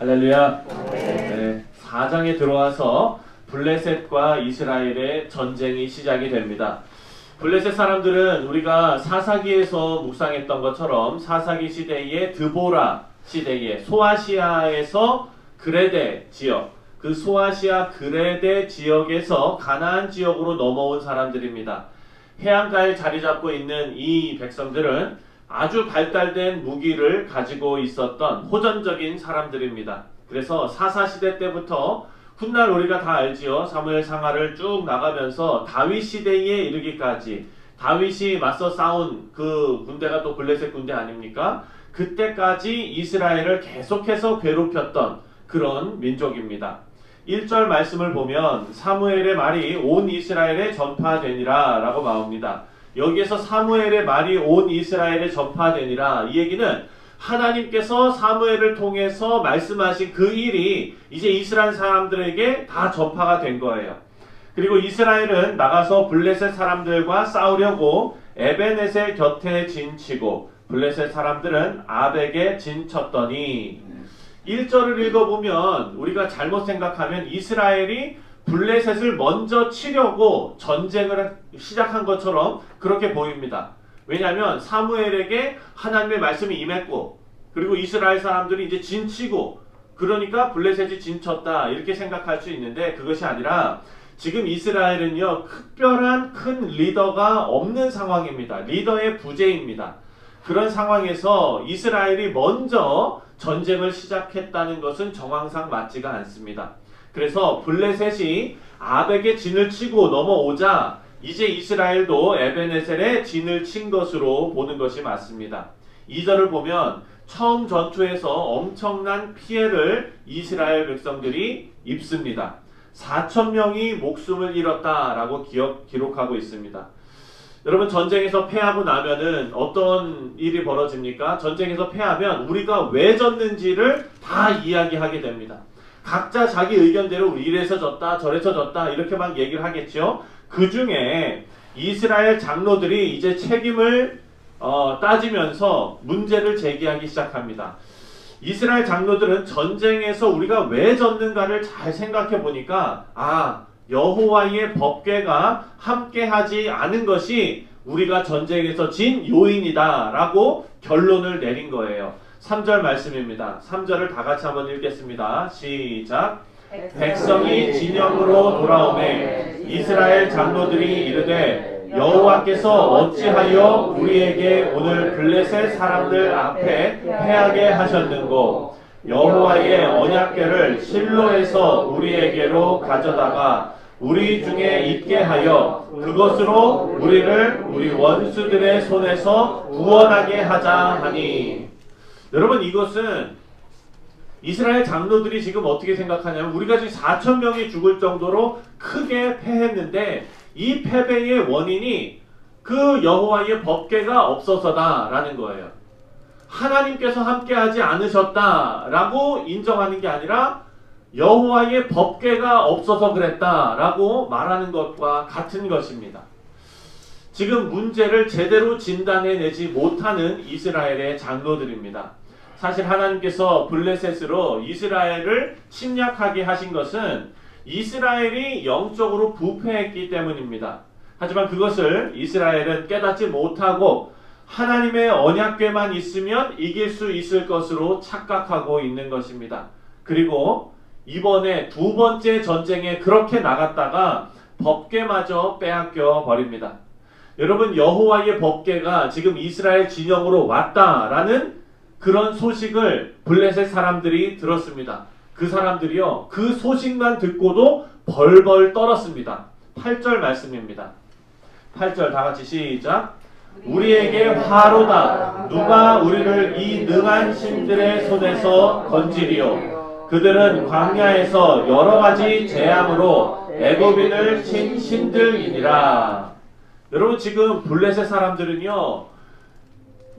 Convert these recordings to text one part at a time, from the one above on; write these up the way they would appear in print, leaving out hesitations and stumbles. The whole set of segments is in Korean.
할렐루야. 네, 4장에 들어와서 블레셋과 이스라엘의 전쟁이 시작이 됩니다. 블레셋 사람들은 우리가 사사기에서 묵상했던 것처럼 사사기 시대의 드보라 시대의 소아시아에서 그레데 지역, 그 소아시아 그레데 지역에서 가나안 지역으로 넘어온 사람들입니다. 해안가에 자리 잡고 있는 이 백성들은 아주 발달된 무기를 가지고 있었던 호전적인 사람들입니다. 그래서 사사시대 때부터 훗날 우리가 다 알지요. 사무엘 상하를 쭉 나가면서 다윗 시대에 이르기까지 다윗이 맞서 싸운 그 군대가 또 블레셋 군대 아닙니까? 그때까지 이스라엘을 계속해서 괴롭혔던 그런 민족입니다. 1절 말씀을 보면 사무엘의 말이 온 이스라엘에 전파되니라 라고 나옵니다. 여기에서 사무엘의 말이 온 이스라엘에 전파되니라, 이 얘기는 하나님께서 사무엘을 통해서 말씀하신 그 일이 이제 이스라엘 사람들에게 다 전파가 된 거예요. 그리고 이스라엘은 나가서 블레셋 사람들과 싸우려고 에베넷의 곁에 진치고 블레셋 사람들은 아벡에 진쳤더니, 1절을 읽어보면 우리가 잘못 생각하면 이스라엘이 블레셋을 먼저 치려고 전쟁을 시작한 것처럼 그렇게 보입니다. 왜냐하면 사무엘에게 하나님의 말씀이 임했고, 그리고 이스라엘 사람들이 이제 진치고, 그러니까 블레셋이 진쳤다 이렇게 생각할 수 있는데, 그것이 아니라 지금 이스라엘은요 특별한 큰 리더가 없는 상황입니다. 리더의 부재입니다. 그런 상황에서 이스라엘이 먼저 전쟁을 시작했다는 것은 정황상 맞지가 않습니다. 그래서 블레셋이 아벡에 진을 치고 넘어오자 이제 이스라엘도 에베네셀에 진을 친 것으로 보는 것이 맞습니다. 2절을 보면 처음 전투에서 엄청난 피해를 이스라엘 백성들이 입습니다. 4,000명이 목숨을 잃었다라고 기록하고 있습니다. 여러분, 전쟁에서 패하고 나면은 어떤 일이 벌어집니까? 전쟁에서 패하면 우리가 왜 졌는지를 다 이야기하게 됩니다. 각자 자기 의견대로 이래서 졌다 저래서 졌다 이렇게 막 얘기를 하겠죠. 그 중에 이스라엘 장로들이 이제 책임을 따지면서 문제를 제기하기 시작합니다. 이스라엘 장로들은 전쟁에서 우리가 왜 졌는가를 잘 생각해 보니까 여호와의 법궤가 함께하지 않은 것이 우리가 전쟁에서 진 요인이다 라고 결론을 내린 거예요. 3절 말씀입니다. 3절을 다 같이 한번 읽겠습니다. 시작. 백성이 진영으로 돌아오매 이스라엘 장로들이 이르되 여호와께서 어찌하여 우리에게 오늘 블레셋 사람들 앞에 패하게 하셨는고, 여호와의 언약궤를 실로에서 우리에게로 가져다가 우리 중에 있게 하여 그것으로 우리를 우리 원수들의 손에서 구원하게 하자 하니. 여러분, 이것은 이스라엘 장로들이 지금 어떻게 생각하냐면, 우리가 지금 4,000명이 죽을 정도로 크게 패했는데 이 패배의 원인이 그 여호와의 법궤가 없어서다라는 거예요. 하나님께서 함께하지 않으셨다라고 인정하는 게 아니라 여호와의 법궤가 없어서 그랬다라고 말하는 것과 같은 것입니다. 지금 문제를 제대로 진단해내지 못하는 이스라엘의 장로들입니다. 사실 하나님께서 블레셋으로 이스라엘을 침략하게 하신 것은 이스라엘이 영적으로 부패했기 때문입니다. 하지만 그것을 이스라엘은 깨닫지 못하고 하나님의 언약궤만 있으면 이길 수 있을 것으로 착각하고 있는 것입니다. 그리고 이번에 두 번째 전쟁에 그렇게 나갔다가 법궤마저 빼앗겨 버립니다. 여러분, 여호와의 법궤가 지금 이스라엘 진영으로 왔다라는 그런 소식을 블레셋 사람들이 들었습니다. 그 사람들이요, 그 소식만 듣고도 벌벌 떨었습니다. 8절 말씀입니다. 8절 다 같이 시작. 우리에게 화로다. 누가 우리를 이 능한 신들의 손에서 건지리요. 그들은 광야에서 여러 가지 재앙으로 애굽인을 친 신들이니라. 여러분, 지금 블레셋 사람들은요,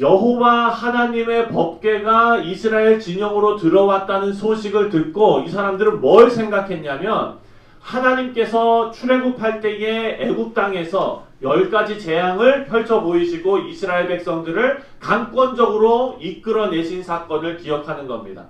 여호와 하나님의 법궤가 이스라엘 진영으로 들어왔다는 소식을 듣고 이 사람들은 뭘 생각했냐면, 하나님께서 출애굽할 때에 애굽 땅에서 10가지 재앙을 펼쳐 보이시고 이스라엘 백성들을 강권적으로 이끌어내신 사건을 기억하는 겁니다.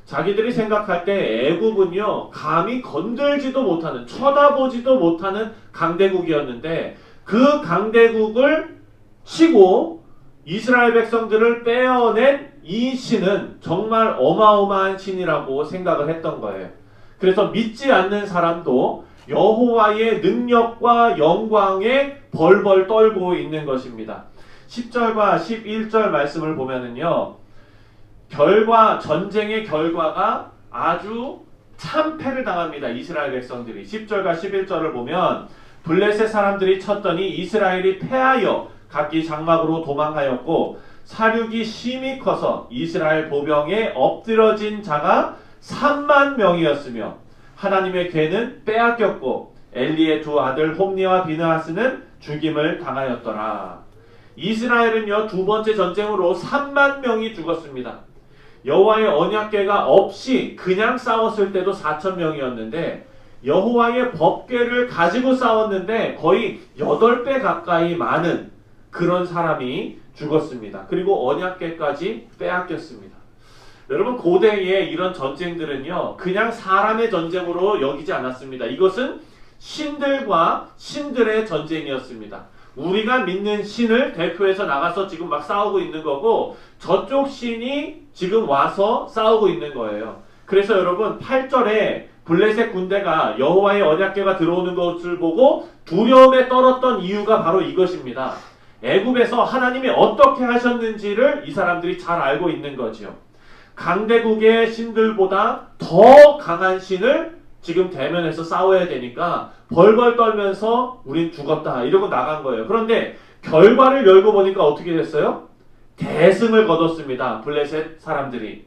자기들이 생각할 때 애굽은요, 감히 건들지도 못하는, 쳐다보지도 못하는 강대국이었는데 그 강대국을 치고 이스라엘 백성들을 빼어낸 이 신은 정말 어마어마한 신이라고 생각을 했던 거예요. 그래서 믿지 않는 사람도 여호와의 능력과 영광에 벌벌 떨고 있는 것입니다. 10절과 11절 말씀을 보면은요, 전쟁의 결과가 아주 참패를 당합니다. 이스라엘 백성들이. 10절과 11절을 보면 블레셋 사람들이 쳤더니 이스라엘이 패하여 각기 장막으로 도망하였고 사륙이 심히 커서 이스라엘 보병에 엎드러진 자가 3만 명이었으며 하나님의 괴는 빼앗겼고 엘리의 두 아들 홈니와 비느하스는 죽임을 당하였더라. 이스라엘은요, 두 번째 전쟁으로 3만 명이 죽었습니다. 여호와의 언약궤가 없이 그냥 싸웠을 때도 4천 명이었는데 여호와의 법궤를 가지고 싸웠는데 거의 8배 가까이 많은 그런 사람이 죽었습니다. 그리고 언약궤까지 빼앗겼습니다. 여러분, 고대의 이런 전쟁들은요, 그냥 사람의 전쟁으로 여기지 않았습니다. 이것은 신들과 신들의 전쟁이었습니다. 우리가 믿는 신을 대표해서 나가서 지금 막 싸우고 있는 거고 저쪽 신이 지금 와서 싸우고 있는 거예요. 그래서 여러분, 8절에 블레셋 군대가 여호와의 언약궤가 들어오는 것을 보고 두려움에 떨었던 이유가 바로 이것입니다. 애굽에서 하나님이 어떻게 하셨는지를 이 사람들이 잘 알고 있는 거지요. 강대국의 신들보다 더 강한 신을 지금 대면해서 싸워야 되니까 벌벌 떨면서 우린 죽었다 이러고 나간 거예요. 그런데 결과를 열고 보니까 어떻게 됐어요? 대승을 거뒀습니다. 블레셋 사람들이.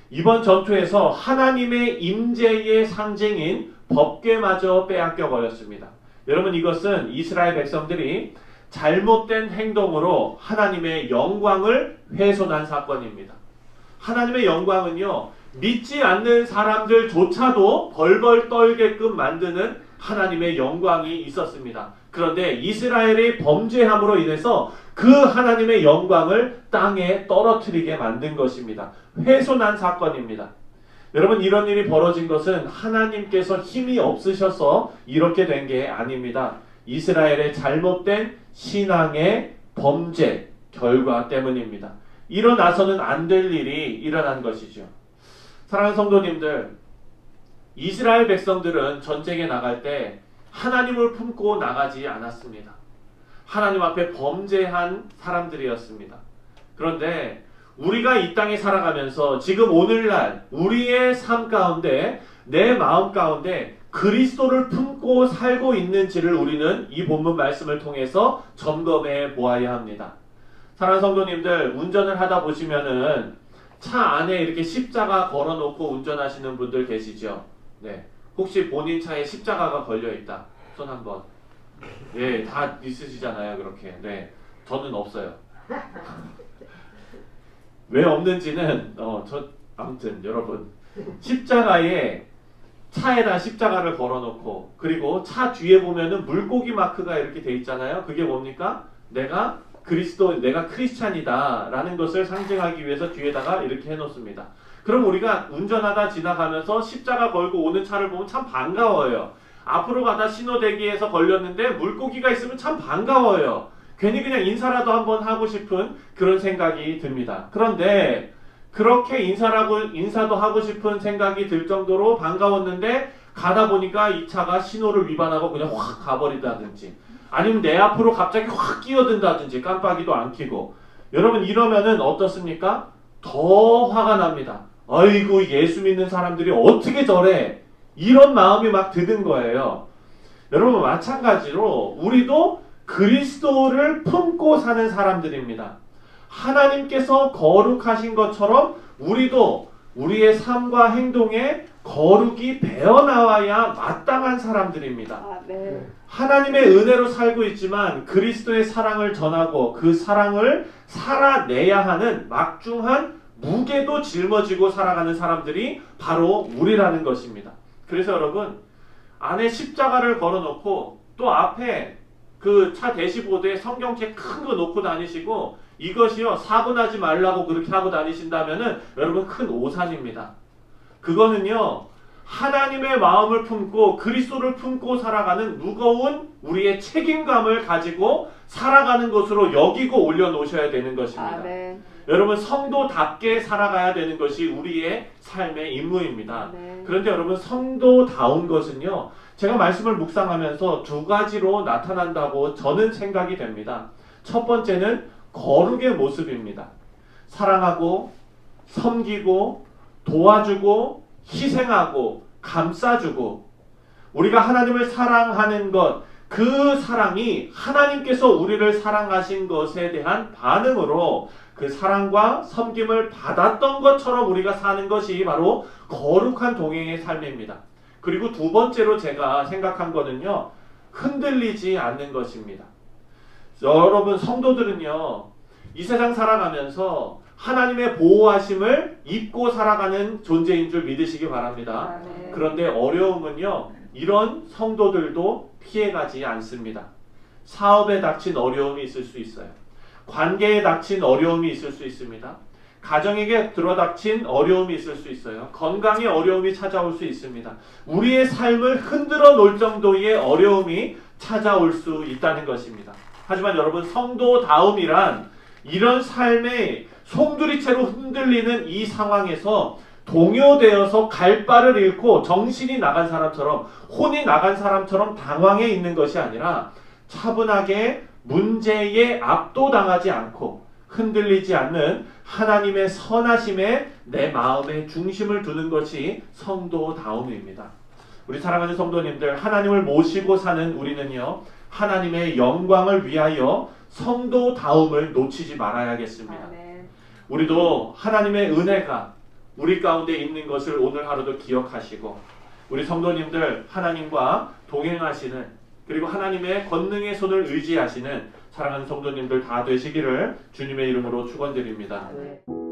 이번 전투에서 하나님의 임재의 상징인 법궤마저 빼앗겨 버렸습니다. 여러분, 이것은 이스라엘 백성들이 잘못된 행동으로 하나님의 영광을 훼손한 사건입니다. 하나님의 영광은요, 믿지 않는 사람들조차도 벌벌 떨게끔 만드는 하나님의 영광이 있었습니다. 그런데 이스라엘의 범죄함으로 인해서 그 하나님의 영광을 땅에 떨어뜨리게 만든 것입니다. 훼손한 사건입니다. 여러분, 이런 일이 벌어진 것은 하나님께서 힘이 없으셔서 이렇게 된 게 아닙니다. 이스라엘의 잘못된 신앙의 범죄 결과 때문입니다. 일어나서는 안 될 일이 일어난 것이죠. 사랑하는 성도님들, 이스라엘 백성들은 전쟁에 나갈 때 하나님을 품고 나가지 않았습니다. 하나님 앞에 범죄한 사람들이었습니다. 그런데 우리가 이 땅에 살아가면서 지금 오늘날 우리의 삶 가운데, 내 마음 가운데 그리스도를 품고 살고 있는지를 우리는 이 본문 말씀을 통해서 점검해 보아야 합니다. 사랑하는 성도님들, 운전을 하다 보시면은 차 안에 이렇게 십자가 걸어놓고 운전하시는 분들 계시죠? 네. 혹시 본인 차에 십자가가 걸려있다. 손 한번. 네, 다 있으시잖아요, 그렇게. 네. 저는 없어요. 왜 없는지는, 아무튼, 여러분. 십자가에, 차에다 십자가를 걸어놓고, 그리고 차 뒤에 보면은 물고기 마크가 이렇게 돼 있잖아요. 그게 뭡니까? 내가 크리스찬이다 라는 것을 상징하기 위해서 뒤에다가 이렇게 해놓습니다. 그럼 우리가 운전하다 지나가면서 십자가 걸고 오는 차를 보면 참 반가워요. 앞으로 가다 신호대기에서 걸렸는데 물고기가 있으면 참 반가워요. 괜히 그냥 인사라도 한번 하고 싶은 그런 생각이 듭니다. 그런데 그렇게 인사도 하고 싶은 생각이 들 정도로 반가웠는데 가다 보니까 이 차가 신호를 위반하고 그냥 확 가버린다든지, 아니면 내 앞으로 갑자기 확 끼어든다든지, 깜빡이도 안 켜고. 여러분, 이러면은 어떻습니까? 더 화가 납니다. 아이고, 예수 믿는 사람들이 어떻게 저래? 이런 마음이 막 드는 거예요. 여러분, 마찬가지로 우리도 그리스도를 품고 사는 사람들입니다. 하나님께서 거룩하신 것처럼 우리도 우리의 삶과 행동에 거룩이 배어나와야 마땅한 사람들입니다. 네. 하나님의 은혜로 살고 있지만 그리스도의 사랑을 전하고 그 사랑을 살아내야 하는 막중한 무게도 짊어지고 살아가는 사람들이 바로 우리라는 것입니다. 그래서 여러분, 안에 십자가를 걸어놓고 또 앞에 그 차 대시보드에 성경책 큰 거 놓고 다니시고 이것이요, 사고 나지 말라고 그렇게 하고 다니신다면은 여러분, 큰 오산입니다. 그거는요, 하나님의 마음을 품고 그리스도를 품고 살아가는 무거운 우리의 책임감을 가지고 살아가는 것으로 여기고 올려놓으셔야 되는 것입니다. 아멘. 여러분, 성도답게 살아가야 되는 것이 우리의 삶의 임무입니다. 아멘. 그런데 여러분, 성도다운 것은요, 제가 말씀을 묵상하면서 두 가지로 나타난다고 저는 생각이 됩니다. 첫 번째는 거룩의 모습입니다. 사랑하고 섬기고 도와주고 희생하고 감싸주고, 우리가 하나님을 사랑하는 것, 그 사랑이 하나님께서 우리를 사랑하신 것에 대한 반응으로 그 사랑과 섬김을 받았던 것처럼 우리가 사는 것이 바로 거룩한 동행의 삶입니다. 그리고 두 번째로 제가 생각한 거는요, 흔들리지 않는 것입니다. 여러분, 성도들은요, 이 세상 살아가면서 하나님의 보호하심을 입고 살아가는 존재인 줄 믿으시기 바랍니다. 아멘. 그런데 어려움은요, 이런 성도들도 피해가지 않습니다. 사업에 닥친 어려움이 있을 수 있어요. 관계에 닥친 어려움이 있을 수 있습니다. 가정에게 들어닥친 어려움이 있을 수 있어요. 건강에 어려움이 찾아올 수 있습니다. 우리의 삶을 흔들어 놓을 정도의 어려움이 찾아올 수 있다는 것입니다. 하지만 여러분, 성도다움이란 이런 삶의 송두리째로 흔들리는 이 상황에서 동요되어서 갈 바를 잃고 정신이 나간 사람처럼, 혼이 나간 사람처럼 당황해 있는 것이 아니라 차분하게 문제에 압도당하지 않고 흔들리지 않는 하나님의 선하심에 내 마음의 중심을 두는 것이 성도다움입니다. 우리 사랑하는 성도님들, 하나님을 모시고 사는 우리는요, 하나님의 영광을 위하여 성도다움을 놓치지 말아야겠습니다. 아멘. 우리도 하나님의 은혜가 우리 가운데 있는 것을 오늘 하루도 기억하시고, 우리 성도님들 하나님과 동행하시는, 그리고 하나님의 권능의 손을 의지하시는 사랑하는 성도님들 다 되시기를 주님의 이름으로 축원드립니다. 아멘.